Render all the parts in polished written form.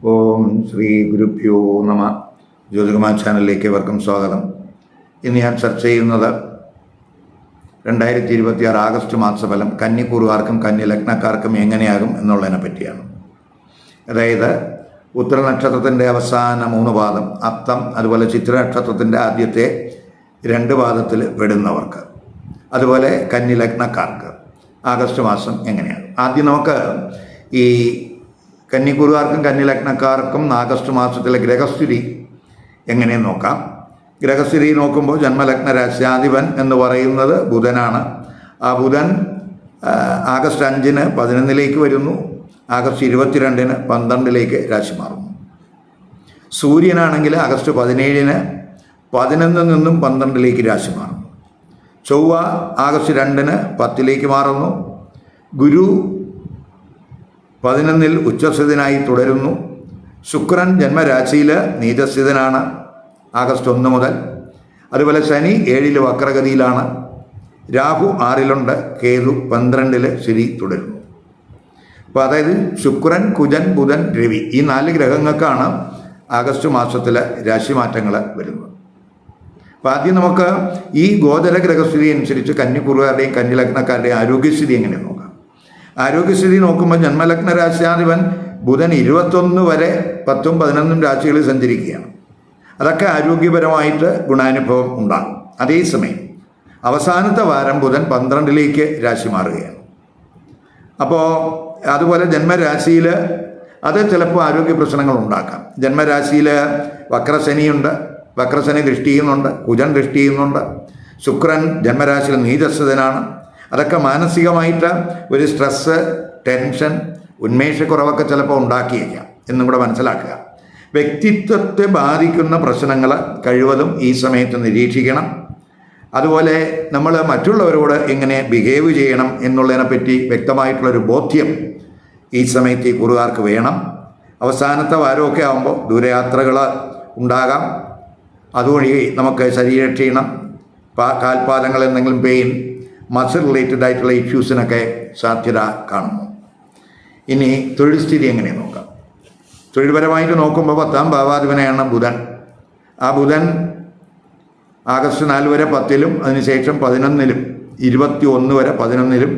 ഓം ശ്രീ ഗുരുഭ്യോ നമ. ജ്യോതികുമാർ ചാനലിലേക്ക് ഏവർക്കും സ്വാഗതം. ഇന്ന് ഞാൻ ചർച്ച ചെയ്യുന്നത് 2026 ആഗസ്റ്റ് മാസഫലം കന്നിക്കൂറുകാർക്കും കന്നി എങ്ങനെയാകും എന്നുള്ളതിനെ പറ്റിയാണ്. അതായത് ഉത്തര നക്ഷത്രത്തിൻ്റെ അവസാന 3 പാദം, അത്തം, അതുപോലെ ചിത്ര നക്ഷത്രത്തിൻ്റെ ആദ്യത്തെ 2 പാദത്തിൽ പെടുന്നവർക്ക്, അതുപോലെ കന്നി ലഗ്നക്കാർക്ക് ആഗസ്റ്റ് മാസം എങ്ങനെയാണ്. ആദ്യം നമുക്ക് ഈ കന്നിക്കൂറുകാർക്കും കന്നി ലഗ്നക്കാർക്കും ആഗസ്റ്റ് മാസത്തിലെ ഗ്രഹസ്ഥിതി എങ്ങനെയെന്ന് നോക്കാം. ഗ്രഹസ്ഥിതി നോക്കുമ്പോൾ ജന്മലഗ്ന രാശ്യാധിപൻ എന്ന് പറയുന്നത് ബുധനാണ്. ആ ബുധൻ ആഗസ്റ്റ് 5-ന് 11-ലേക്ക് വരുന്നു. ആഗസ്റ്റ് 22-ന് 12-ലേക്ക് രാശി മാറുന്നു. സൂര്യനാണെങ്കിൽ ആഗസ്റ്റ് 17-ന് 11-ൽ നിന്നും 12-ലേക്ക് രാശി മാറുന്നു. ചൊവ്വ ആഗസ്റ്റ് 2-ന് 10-ലേക്ക് മാറുന്നു. ഗുരു 11-ൽ ഉച്ചസ്ഥിതനായി തുടരുന്നു. ശുക്രൻ ജന്മരാശിയിൽ നീചസ്ഥിതനാണ് ആഗസ്റ്റ് 1 മുതൽ. അതുപോലെ ശനി 7-ൽ വക്രഗതിയിലാണ്. രാഹു 6-ലുണ്ട്. കേതു 12-ൽ ശരി തുടരുന്നു. അപ്പോൾ അതായത് ശുക്രൻ, കുജൻ, ബുധൻ, രവി, ഈ 4 ഗ്രഹങ്ങൾക്കാണ് ആഗസ്റ്റ് മാസത്തിലെ രാശിമാറ്റങ്ങൾ വരുന്നത്. അപ്പോൾ ആദ്യം നമുക്ക് ഈ ഗോചര ഗ്രഹസ്ഥിതി അനുസരിച്ച് കന്നിക്കൂറുകാരുടെയും കന്നി ലഗ്നക്കാരുടെയും ആരോഗ്യസ്ഥിതി എങ്ങനെ നോക്കാം. ആരോഗ്യസ്ഥിതി നോക്കുമ്പോൾ ജന്മലഗ്ന രാശ്യാധിപൻ ബുധൻ 21 വരെ 10ഉം 11ഉം രാശികളിൽ സഞ്ചരിക്കുകയാണ്. അതൊക്കെ ആരോഗ്യപരമായിട്ട് ഗുണാനുഭവം ഉണ്ടാകും. അതേസമയം അവസാനത്തെ വാരം ബുധൻ 12-ലേക്ക് രാശി മാറുകയാണ്. അപ്പോൾ അതുപോലെ ജന്മരാശിയിൽ അത് ചിലപ്പോൾ ആരോഗ്യ പ്രശ്നങ്ങൾ ഉണ്ടാക്കാം. ജന്മരാശിയിൽ വക്രശനിയുണ്ട്, വക്രശനി ദൃഷ്ടി ചെയ്യുന്നുണ്ട്, കുജൻ ദൃഷ്ടി ചെയ്യുന്നുണ്ട്. ശുക്രൻ ജന്മരാശിയിൽ നീചസ്ഥിതനാണ്. അതൊക്കെ മാനസികമായിട്ട് ഒരു സ്ട്രെസ്സ്, ടെൻഷൻ, ഉന്മേഷക്കുറവൊക്കെ ചിലപ്പോൾ ഉണ്ടാക്കിയേക്കാം എന്നും കൂടെ മനസ്സിലാക്കുക. വ്യക്തിത്വത്തെ ബാധിക്കുന്ന പ്രശ്നങ്ങൾ കഴിവതും ഈ സമയത്ത് നിരീക്ഷിക്കണം. അതുപോലെ നമ്മൾ മറ്റുള്ളവരോട് എങ്ങനെ ബിഹേവ് ചെയ്യണം എന്നുള്ളതിനെപ്പറ്റി വ്യക്തമായിട്ടുള്ളൊരു ബോധ്യം ഈ സമയത്ത് ഈ കൂറുകാർക്ക് വേണം. അവസാനത്തെ വാരമൊക്കെ ആകുമ്പോൾ ദൂരയാത്രകൾ ഉണ്ടാകാം. അതുവഴി നമുക്ക് ശരീരക്ഷീണം, കാൽപാദങ്ങൾ എന്തെങ്കിലും പെയിൻ, മസിൽ റിലേറ്റഡ് ആയിട്ടുള്ള ഇഷ്യൂസിനൊക്കെ സാധ്യത കാണുന്നു. ഇനി തൊഴിൽ സ്ഥിതി എങ്ങനെ നോക്കാം. തൊഴിൽപരമായിട്ട് നോക്കുമ്പോൾ 10ാം ഭാവാധിപനാണ് ബുധൻ. ആ ബുധൻ ആഗസ്റ്റ് 4 വരെ 10-ലും അതിനുശേഷം 11-ലും 21 വരെ 11-ലും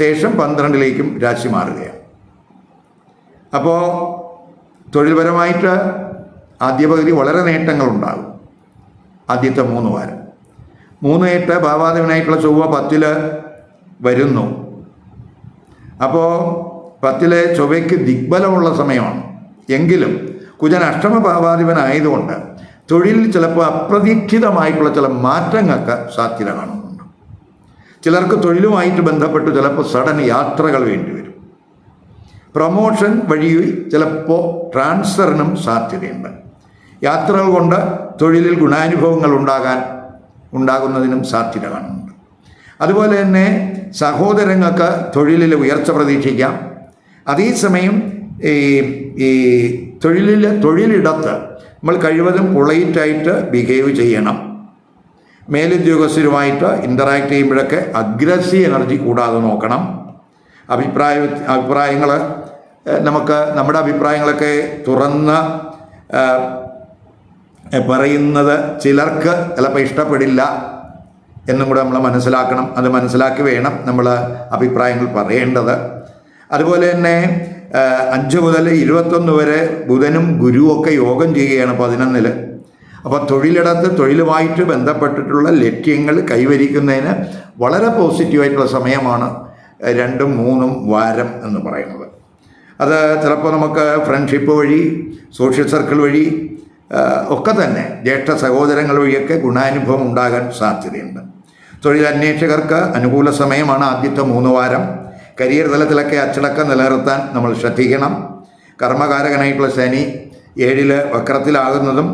ശേഷം 12-ലേക്കും രാശി മാറുകയാണ്. അപ്പോൾ തൊഴിൽപരമായിട്ട് ആദ്യ പകുതി വളരെ നേട്ടങ്ങളുണ്ടാകും. ആദ്യത്തെ 3 വാരം 3-8 ഭാവാധിപനായിട്ടുള്ള ചൊവ്വ 10-ൽ വരുന്നു. അപ്പോൾ 10-ലെ ചൊവ്വയ്ക്ക് ദിഗ്ബലമുള്ള സമയമാണ്. എങ്കിലും കുജൻ അഷ്ടമ ഭാവാധിപനായതുകൊണ്ട് തൊഴിലിൽ ചിലപ്പോൾ അപ്രതീക്ഷിതമായിട്ടുള്ള ചില മാറ്റങ്ങൾക്ക് സാധ്യത കാണുന്നുണ്ട്. ചിലർക്ക് തൊഴിലുമായിട്ട് ബന്ധപ്പെട്ട് ചിലപ്പോൾ സഡൻ യാത്രകൾ വേണ്ടി വരും. പ്രൊമോഷൻ വഴി ചിലപ്പോൾ ട്രാൻസ്ഫറിനും സാധ്യതയുണ്ട്. യാത്രകൾ കൊണ്ട് തൊഴിലിൽ ഗുണാനുഭവങ്ങൾ ഉണ്ടാകുന്നതിനും സാധ്യത കാണുന്നുണ്ട്. അതുപോലെ തന്നെ സഹോദരങ്ങൾക്ക് തൊഴിലിൽ ഉയർച്ച പ്രതീക്ഷിക്കാം. അതേസമയം ഈ തൊഴിലിടത്ത് നമ്മൾ കഴിവതും പൊളൈറ്റായിട്ട് ബിഹേവ് ചെയ്യണം. മേലുദ്യോഗസ്ഥരുമായിട്ട് ഇൻ്ററാക്ട് ചെയ്യുമ്പോഴൊക്കെ അഗ്രസീവ് എനർജി കൂടാതെ നോക്കണം. അഭിപ്രായങ്ങൾ നമുക്ക് നമ്മുടെ അഭിപ്രായങ്ങളൊക്കെ തുറന്ന് പറയുന്നത് ചിലർക്ക് ചിലപ്പോൾ ഇഷ്ടപ്പെടില്ല എന്നും കൂടെ നമ്മൾ മനസ്സിലാക്കണം. അത് മനസ്സിലാക്കി വേണം നമ്മൾ അഭിപ്രായങ്ങൾ പറയേണ്ടത്. അതുപോലെ തന്നെ 5 മുതൽ 21 വരെ ബുധനും ഗുരുവൊക്കെ യോഗം ചെയ്യുകയാണ് 11-ൽ. അപ്പോൾ തൊഴിലിടത്ത് തൊഴിലുമായിട്ട് ബന്ധപ്പെട്ടിട്ടുള്ള ലക്ഷ്യങ്ങൾ കൈവരിക്കുന്നതിന് വളരെ പോസിറ്റീവായിട്ടുള്ള സമയമാണ് 2ഉം 3ഉം വാരം എന്ന് പറയുന്നത്. അത് ചിലപ്പോൾ നമുക്ക് ഫ്രണ്ട്ഷിപ്പ് വഴി, സോഷ്യൽ സർക്കിൾ വഴി ഒക്കെ തന്നെ ജ്യേഷ്ഠ സഹോദരങ്ങൾ വഴിയൊക്കെ ഗുണാനുഭവം ഉണ്ടാകാൻ സാധ്യതയുണ്ട്. തൊഴിലന്വേഷകർക്ക് അനുകൂല സമയമാണ് ആദ്യത്തെ 3 വാരം. കരിയർ തലത്തിലൊക്കെ അച്ചടക്കം നിലനിർത്താൻ നമ്മൾ ശ്രദ്ധിക്കണം. കർമ്മകാരകനായിട്ടുള്ള ശനി 7-ൽ വക്രത്തിലാകുന്നതും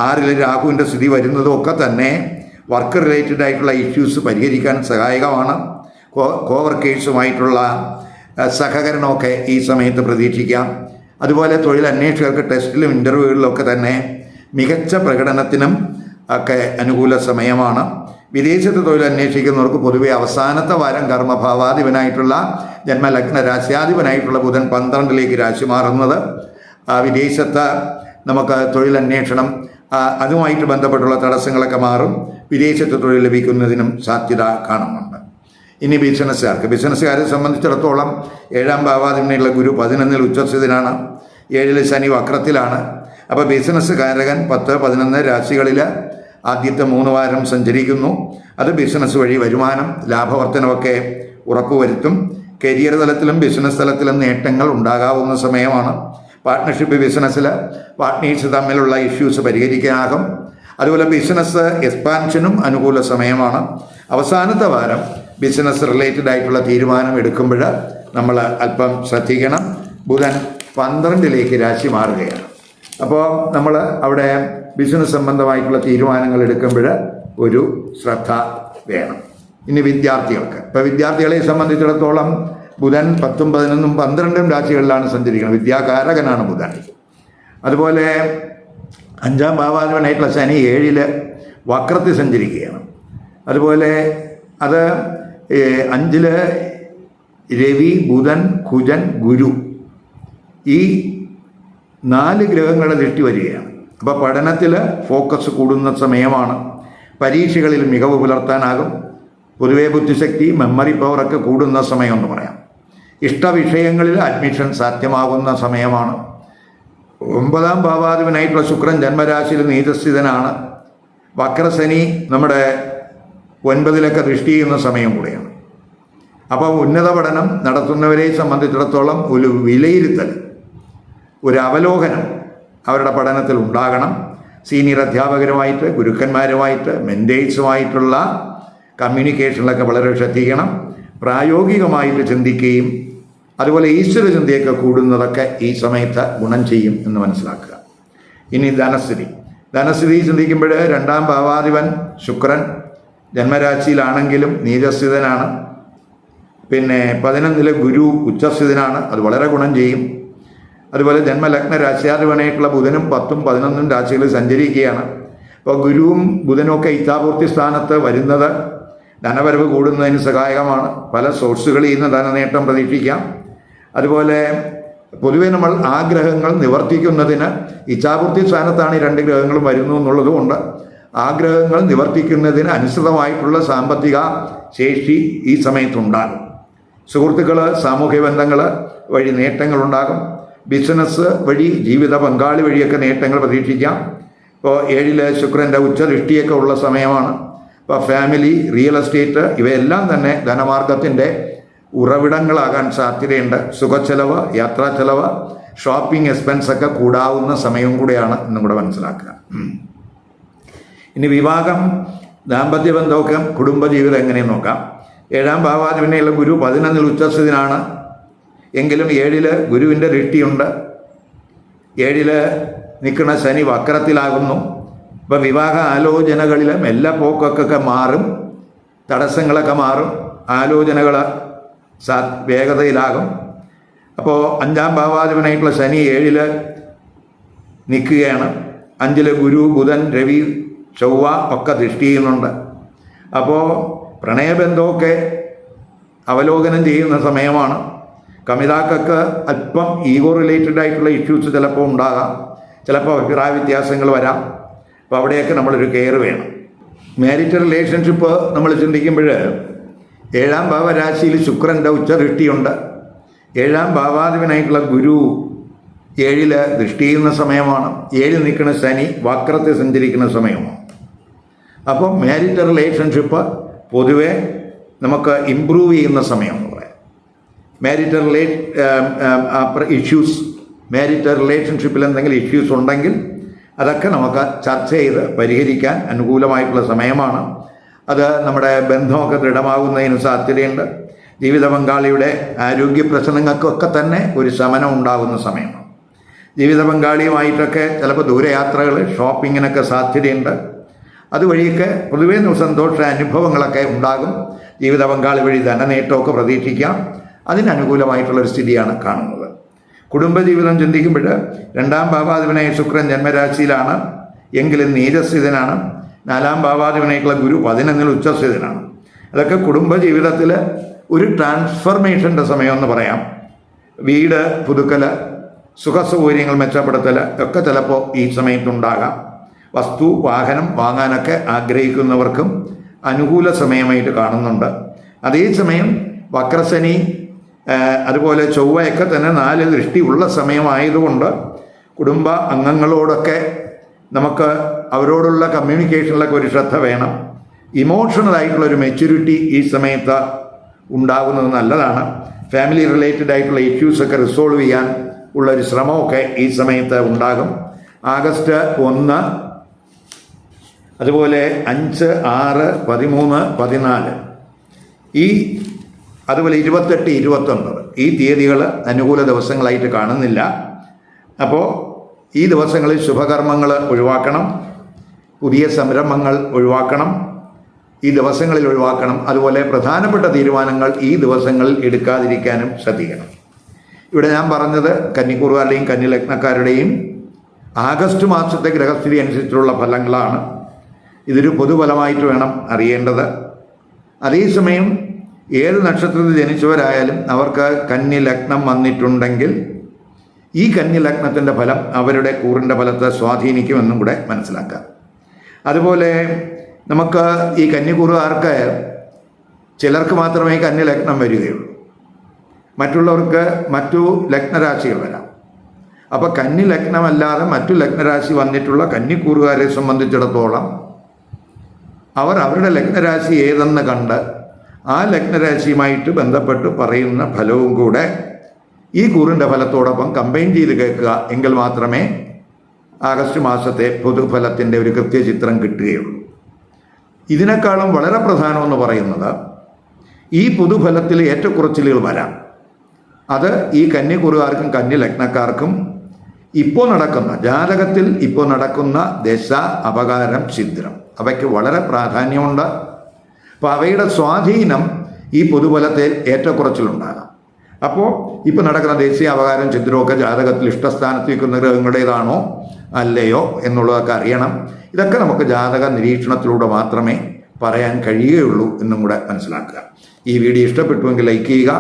6-ൽ രാഹുവിൻ്റെ സ്ഥിതി വരുന്നതും ഒക്കെ തന്നെ വർക്ക് റിലേറ്റഡ് ആയിട്ടുള്ള ഇഷ്യൂസ് പരിഹരിക്കാൻ സഹായകമാണ്. കോവർക്കേഴ്സുമായിട്ടുള്ള സഹകരണമൊക്കെ ഈ സമയത്ത് പ്രതീക്ഷിക്കാം. അതുപോലെ തൊഴിലന്വേഷകർക്ക് ടെസ്റ്റിലും ഇൻ്റർവ്യൂകളിലൊക്കെ തന്നെ മികച്ച പ്രകടനത്തിനും ഒക്കെ അനുകൂല സമയമാണ്. വിദേശത്ത് തൊഴിൽ അന്വേഷിക്കുന്നവർക്ക് പൊതുവെ അവസാനത്തെ വാരം കർമ്മഭാവാധിപനായിട്ടുള്ള ജന്മലഗ്ന രാശ്യാധിപനായിട്ടുള്ള ബുധൻ 12-ലേക്ക് രാശി മാറുന്നത് വിദേശത്ത് നമുക്ക് തൊഴിലന്വേഷണം അതുമായിട്ട് ബന്ധപ്പെട്ടുള്ള തടസ്സങ്ങളൊക്കെ മാറും. വിദേശത്ത് തൊഴിൽ ലഭിക്കുന്നതിനും സാധ്യത കാണുന്നുണ്ട്. ഇനി ബിസിനസ്സുകാരെ സംബന്ധിച്ചിടത്തോളം 7-ാം ഭാവാധിപനുള്ള ഗുരു 11-ൽ ഉച്ചസ്ഥിതനാണ്. 7-ൽ ശനി വക്രത്തിലാണ്. അപ്പോൾ ബിസിനസ്സുകാരകൻ 10, 11 രാശികളിൽ ആദ്യത്തെ 3 വാരം സഞ്ചരിക്കുന്നു. അത് ബിസിനസ് വഴി വരുമാനം, ലാഭവർദ്ധനവൊക്കെ ഉറപ്പുവരുത്തും. കരിയർ തലത്തിലും ബിസിനസ് തലത്തിലും നേട്ടങ്ങൾ ഉണ്ടാകാവുന്ന സമയമാണ്. പാർട്ട്ണർഷിപ്പ് ബിസിനസ്സിൽ പാർട്ട്നേഴ്സ് തമ്മിലുള്ള ഇഷ്യൂസ് പരിഹരിക്കാനാകും. അതുപോലെ ബിസിനസ് എക്സ്പാൻഷനും അനുകൂല സമയമാണ്. അവസാനത്തെ വാരം ബിസിനസ് റിലേറ്റഡ് ആയിട്ടുള്ള തീരുമാനം എടുക്കുമ്പോൾ നമ്മൾ അല്പം ശ്രദ്ധിക്കണം. ബുധൻ 12ലേക്ക് രാശി മാറുകയാണ്. അപ്പോൾ നമ്മൾ അവിടെ ബിസിനസ് സംബന്ധമായിട്ടുള്ള തീരുമാനങ്ങൾ എടുക്കുമ്പോൾ ഒരു ശ്രദ്ധ വേണം. ഇനി വിദ്യാർത്ഥികൾക്ക്, ഇപ്പോൾ വിദ്യാർത്ഥികളെ സംബന്ധിച്ചിടത്തോളം ബുധൻ 10, 11, 12 രാശികളിലാണ് സഞ്ചരിക്കുന്നത്. വിദ്യാകാരകനാണ് ബുധൻ. അതുപോലെ 5-ാം ഭാവാധിപനായിട്ടുള്ള ശനി 7-ൽ വക്രത്തിൽ സഞ്ചരിക്കുകയാണ്. അതുപോലെ അത് 5-ൽ രവി, ബുധൻ, കുജൻ, ഗുരു ഈ 4 ഗ്രഹങ്ങളുടെ ദൃഷ്ടി വരികയാണ്. അപ്പോൾ പഠനത്തിൽ ഫോക്കസ് കൂടുന്ന സമയമാണ്. പരീക്ഷകളിൽ മികവ് പുലർത്താനാകും. പൊതുവെ ബുദ്ധിശക്തി, മെമ്മറി പവറൊക്കെ കൂടുന്ന സമയമെന്ന് പറയാം. ഇഷ്ടവിഷയങ്ങളിൽ അഡ്മിഷൻ സാധ്യമാകുന്ന സമയമാണ്. 9-ാം ഭാവാധിപനായിട്ടുള്ള ശുക്രൻ ജന്മരാശിയിൽ നീചസ്ഥിതനാണ്. വക്രശനി നമ്മുടെ 9-ലൊക്കെ ദൃഷ്ടി ചെയ്യുന്ന സമയം കൂടെയാണ്. അപ്പോൾ ഉന്നത പഠനം നടത്തുന്നവരെ സംബന്ധിച്ചിടത്തോളം ഒരു വിലയിരുത്തൽ, ഒരു അവലോകനം അവരുടെ പഠനത്തിൽ ഉണ്ടാകണം. സീനിയർ അധ്യാപകരുമായിട്ട്, ഗുരുക്കന്മാരുമായിട്ട്, മെൻറ്റേഴ്സുമായിട്ടുള്ള കമ്മ്യൂണിക്കേഷനിലൊക്കെ വളരെ ശ്രദ്ധിക്കണം. പ്രായോഗികമായിട്ട് ചിന്തിക്കുകയും അതുപോലെ ഈശ്വര ചിന്തയൊക്കെ കൂടുന്നതൊക്കെ ഈ സമയത്ത് ഗുണം ചെയ്യും എന്ന് മനസ്സിലാക്കുക. ഇനി ധനസ്ഥിതി ചിന്തിക്കുമ്പോൾ 2-ാം ഭാവാധിപൻ ശുക്രൻ ജന്മരാശിയിലാണെങ്കിലും നീചസ്ഥിതനാണ്. പിന്നെ 11-ൽ ഗുരു ഉച്ചസ്ഥിതനാണ്. അത് വളരെ ഗുണം ചെയ്യും. അതുപോലെ ജന്മലഗ്ന രാശ്യാധിപനായിട്ടുള്ള ബുധനും 10ഉം 11ഉം രാശികളിൽ സഞ്ചരിക്കുകയാണ്. അപ്പോൾ ഗുരുവും ബുധനും ഒക്കെ ഇച്ഛാപൂർത്തി സ്ഥാനത്ത് വരുന്നത് ധനവരവ് കൂടുന്നതിന് സഹായകമാണ്. പല സോഴ്സുകളിൽ നിന്ന് ധനനേട്ടം പ്രതീക്ഷിക്കാം. അതുപോലെ പൊതുവെ നമ്മൾ ആഗ്രഹങ്ങൾ നിവർത്തിക്കുന്നതിന് ഇച്ഛാപൂർത്തി സ്ഥാനത്താണ് ഈ 2 ഗ്രഹങ്ങളും വരുന്നു എന്നുള്ളതുകൊണ്ട് ആഗ്രഹങ്ങൾ നിവർത്തിക്കുന്നതിന് അനുസൃതമായിട്ടുള്ള സാമ്പത്തിക ശേഷി ഈ സമയത്തുണ്ടാകും. സുഹൃത്തുക്കൾ, സാമൂഹ്യ ബന്ധങ്ങൾ വഴി നേട്ടങ്ങളുണ്ടാകും. ബിസിനസ് വഴി, ജീവിത പങ്കാളി വഴിയൊക്കെ നേട്ടങ്ങൾ പ്രതീക്ഷിക്കാം. ഇപ്പോൾ 7-ൽ ശുക്രൻ്റെ ഉച്ചദൃഷ്ടിയൊക്കെ ഉള്ള സമയമാണ്. ഇപ്പോൾ ഫാമിലി, റിയൽ എസ്റ്റേറ്റ് ഇവയെല്ലാം തന്നെ ധനമാർഗത്തിൻ്റെ ഉറവിടങ്ങളാകാൻ സാധ്യതയുണ്ട്. സുഖച്ചെലവ്, യാത്രാ ചെലവ്, ഷോപ്പിംഗ് എക്സ്പെൻസൊക്കെ കൂടാവുന്ന സമയവും കൂടെയാണ് എന്നും കൂടെ മനസ്സിലാക്കുക. ഇനി വിവാഹം, ദാമ്പത്യ ബന്ധമൊക്കെ, കുടുംബജീവിതം എങ്ങനെയെന്ന് നോക്കാം. 7-ാം ഭാവാധിപനായുള്ള ഗുരു 11-ൽ ഉച്ചസ്ഥിതനാണ്. എങ്കിലും 7-ൽ ഗുരുവിൻ്റെ ദൃഷ്ടിയുണ്ട്. 7-ൽ നിൽക്കുന്ന ശനി വക്രത്തിലാകുന്നു. ഇപ്പോൾ വിവാഹ ആലോചനകളിൽ മെല്ലെ പോക്കൊക്കെ മാറും, തടസ്സങ്ങളൊക്കെ മാറും, ആലോചനകൾ വേഗതയിലാകും. അപ്പോൾ 5-ാം ഭാവാധിപനായിട്ടുള്ള ശനി 7-ൽ നിൽക്കുകയാണ്. 5-ൽ ഗുരു, ബുധൻ, രവി, ചൊവ്വ ഒക്കെ ദൃഷ്ടി ചെയ്യുന്നുണ്ട്. അപ്പോൾ പ്രണയബന്ധമൊക്കെ അവലോകനം ചെയ്യുന്ന സമയമാണ്. കമിതാക്കൾക്ക് അല്പം ഈഗോ റിലേറ്റഡ് ആയിട്ടുള്ള ഇഷ്യൂസ് ചിലപ്പോൾ ഉണ്ടാകാം. ചിലപ്പോൾ അഭിപ്രായ വ്യത്യാസങ്ങൾ വരാം. അപ്പോൾ അവിടെയൊക്കെ നമ്മളൊരു കെയർ വേണം. മാരിറ്റൽ റിലേഷൻഷിപ്പ് നമ്മൾ ചിന്തിക്കുമ്പോൾ 7-ാം ഭാവരാശിയിൽ ശുക്രൻ്റെ ഉച്ചദൃഷ്ടിയുണ്ട്. 7-ാം ഭാവാധിപനായിട്ടുള്ള ഗുരു 7-ൽ ദൃഷ്ടി ചെയ്യുന്ന സമയമാണ്. 7-ൽ നിൽക്കുന്ന ശനി വക്രത്തിൽ സഞ്ചരിക്കുന്ന സമയമാണ്. അപ്പോൾ മാരിറ്റൽ റിലേഷൻഷിപ്പ് പൊതുവെ നമുക്ക് ഇമ്പ്രൂവ് ചെയ്യുന്ന സമയം എന്ന് പറയാം. മാരിറ്റൽ റിലേഷൻഷിപ്പിൽ എന്തെങ്കിലും ഇഷ്യൂസ് ഉണ്ടെങ്കിൽ അതൊക്കെ നമുക്ക് ചർച്ച ചെയ്ത് പരിഹരിക്കാൻ അനുകൂലമായിട്ടുള്ള സമയമാണ്. അത് നമ്മുടെ ബന്ധമൊക്കെ ദൃഢമാകുന്നതിന് സാധ്യതയുണ്ട്. ജീവിത പങ്കാളിയുടെ ആരോഗ്യ പ്രശ്നങ്ങൾക്കൊക്കെ തന്നെ ഒരു ശമനം ഉണ്ടാകുന്ന സമയമാണ്. ജീവിത പങ്കാളിയുമായിട്ടൊക്കെ ചിലപ്പോൾ ദൂരയാത്രകൾ, ഷോപ്പിങ്ങിനൊക്കെ സാധ്യതയുണ്ട്. അതുവഴിയൊക്കെ പൊതുവേ സന്തോഷ അനുഭവങ്ങളൊക്കെ ഉണ്ടാകും. ജീവിത പങ്കാളി വഴി ധനനേട്ടമൊക്കെ പ്രതീക്ഷിക്കാം. അതിനനുകൂലമായിട്ടുള്ളൊരു സ്ഥിതിയാണ് കാണുന്നത്. കുടുംബജീവിതം ചിന്തിക്കുമ്പോൾ 2-ാം ഭാവാധിപനായ ശുക്രൻ ജന്മരാശിയിലാണ്, എങ്കിലും നീചസ്ഥിതനാണ്. 4-ാം ഭാവാധിപനായിട്ടുള്ള ഗുരു 11-ൽ ഉച്ചസ്ഥിതനാണ്. അതൊക്കെ കുടുംബജീവിതത്തിൽ ഒരു ട്രാൻസ്ഫർമേഷൻ്റെ സമയമെന്ന് പറയാം. വീട് പുതുക്കൽ, സുഖസൗകര്യങ്ങൾ മെച്ചപ്പെടുത്തൽ ഒക്കെ ചിലപ്പോൾ ഈ സമയത്തുണ്ടാകാം. വസ്തു വാഹനം വാങ്ങാനൊക്കെ ആഗ്രഹിക്കുന്നവർക്കും അനുകൂല സമയമായിട്ട് കാണുന്നുണ്ട്. അതേസമയം വക്രശനി അതുപോലെ ചൊവ്വയൊക്കെ തന്നെ 4 ദൃഷ്ടി ഉള്ള സമയമായതുകൊണ്ട് കുടുംബ അംഗങ്ങളോടൊക്കെ നമുക്ക് അവരോടുള്ള കമ്മ്യൂണിക്കേഷനിലൊക്കെ ഒരു ശ്രദ്ധ വേണം. ഇമോഷണൽ ആയിട്ടുള്ളൊരു മെച്യൂരിറ്റി ഈ സമയത്ത് ഉണ്ടാകുന്നത് നല്ലതാണ്. ഫാമിലി റിലേറ്റഡ് ആയിട്ടുള്ള ഇഷ്യൂസൊക്കെ റിസോൾവ് ചെയ്യാൻ ഉള്ളൊരു ശ്രമമൊക്കെ ഈ സമയത്ത് ഉണ്ടാകും. ആഗസ്റ്റ് 1, അതുപോലെ 5, 6, 13, 14 അതുപോലെ 28, 29 ഈ തീയതികൾ അനുകൂല ദിവസങ്ങളായിട്ട് കാണുന്നില്ല. അപ്പോൾ ഈ ദിവസങ്ങളിൽ ശുഭകർമ്മങ്ങൾ ഒഴിവാക്കണം, പുതിയ സംരംഭങ്ങൾ ഒഴിവാക്കണം, ഈ ദിവസങ്ങളിൽ ഒഴിവാക്കണം. അതുപോലെ പ്രധാനപ്പെട്ട തീരുമാനങ്ങൾ ഈ ദിവസങ്ങളിൽ എടുക്കാതിരിക്കാനും ശ്രദ്ധിക്കണം. ഇവിടെ ഞാൻ പറഞ്ഞത് കന്നിക്കൂറുകാരുടെയും കന്നിലഗ്നക്കാരുടെയും ആഗസ്റ്റ് മാസത്തെ ഗ്രഹസ്ഥിതി അനുസരിച്ചുള്ള ഫലങ്ങളാണ്. ഇതൊരു പൊതുഫലമായിട്ട് വേണം അറിയേണ്ടത്. അതേസമയം ഏത് നക്ഷത്രത്തിൽ ജനിച്ചവരായാലും അവർക്ക് കന്നി ലഗ്നം വന്നിട്ടുണ്ടെങ്കിൽ ഈ കന്നി ലഗ്നത്തിൻ്റെ ഫലം അവരുടെ കൂറിൻ്റെ ഫലത്തെ സ്വാധീനിക്കുമെന്നും കൂടെ മനസ്സിലാക്കാം. അതുപോലെ നമുക്ക് ഈ കന്നിക്കൂറുകാർക്ക് ചിലർക്ക് മാത്രമേ കന്നി ലഗ്നം വരികയുള്ളൂ, മറ്റുള്ളവർക്ക് മറ്റു ലഗ്നരാശികൾ വരാം. അപ്പോൾ കന്നി ലഗ്നമല്ലാതെ മറ്റു ലഗ്നരാശി വന്നിട്ടുള്ള കന്നിക്കൂറുകാരെ സംബന്ധിച്ചിടത്തോളം അവർ അവരുടെ ലഗ്നരാശി ഏതെന്ന് കണ്ട് ആ ലഗ്നരാശിയുമായിട്ട് ബന്ധപ്പെട്ട് പറയുന്ന ഫലവും കൂടെ ഈ കൂറിൻ്റെ ഫലത്തോടൊപ്പം കമ്പൈൻ ചെയ്ത് കേൾക്കുക. എങ്കിൽ മാത്രമേ ആഗസ്റ്റ് മാസത്തെ പൊതുഫലത്തിൻ്റെ ഒരു കൃത്യചിത്രം കിട്ടുകയുള്ളൂ. ഇതിനേക്കാളും വളരെ പ്രധാനമെന്ന് പറയുന്നത് ഈ പൊതുഫലത്തിൽ ഏറ്റക്കുറച്ചിലുകൾ വരാം. അത് ഈ കന്നിക്കൂറുകാർക്കും കന്നി ലഗ്നക്കാർക്കും ഇപ്പോൾ നടക്കുന്ന ജാതകത്തിൽ ഇപ്പോൾ നടക്കുന്ന ദശ, അപകാരം, ഛിദ്രം അവയ്ക്ക് വളരെ പ്രാധാന്യമുണ്ട്. അപ്പോൾ അവയുടെ സ്വാധീനം ഈ പൊതുഫലത്തിൽ ഏറ്റക്കുറച്ചിലുണ്ടാകാം. അപ്പോൾ ഇപ്പോൾ നടക്കുന്ന ദേശീയ അപകാരം, ഛിദ്രമൊക്കെ ജാതകത്തിൽ ഇഷ്ടസ്ഥാനത്ത് വയ്ക്കുന്ന ഗ്രഹങ്ങളുടേതാണോ അല്ലയോ എന്നുള്ളതൊക്കെ അറിയണം. ഇതൊക്കെ നമുക്ക് ജാതക നിരീക്ഷണത്തിലൂടെ മാത്രമേ പറയാൻ കഴിയുകയുള്ളൂ എന്നും കൂടെ മനസ്സിലാക്കുക. ഈ വീഡിയോ ഇഷ്ടപ്പെട്ടുവെങ്കിൽ ലൈക്ക് ചെയ്യുക,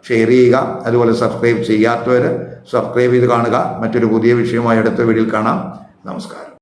ഷെയർ ചെയ്യുക. അതുപോലെ സബ്സ്ക്രൈബ് ചെയ്യാത്തവർ സബ്സ്ക്രൈബ് ചെയ്ത് കാണുക. മറ്റൊരു പുതിയ വിഷയവുമായി അടുത്ത വീഡിയോയിൽ കാണാം. നമസ്കാരം.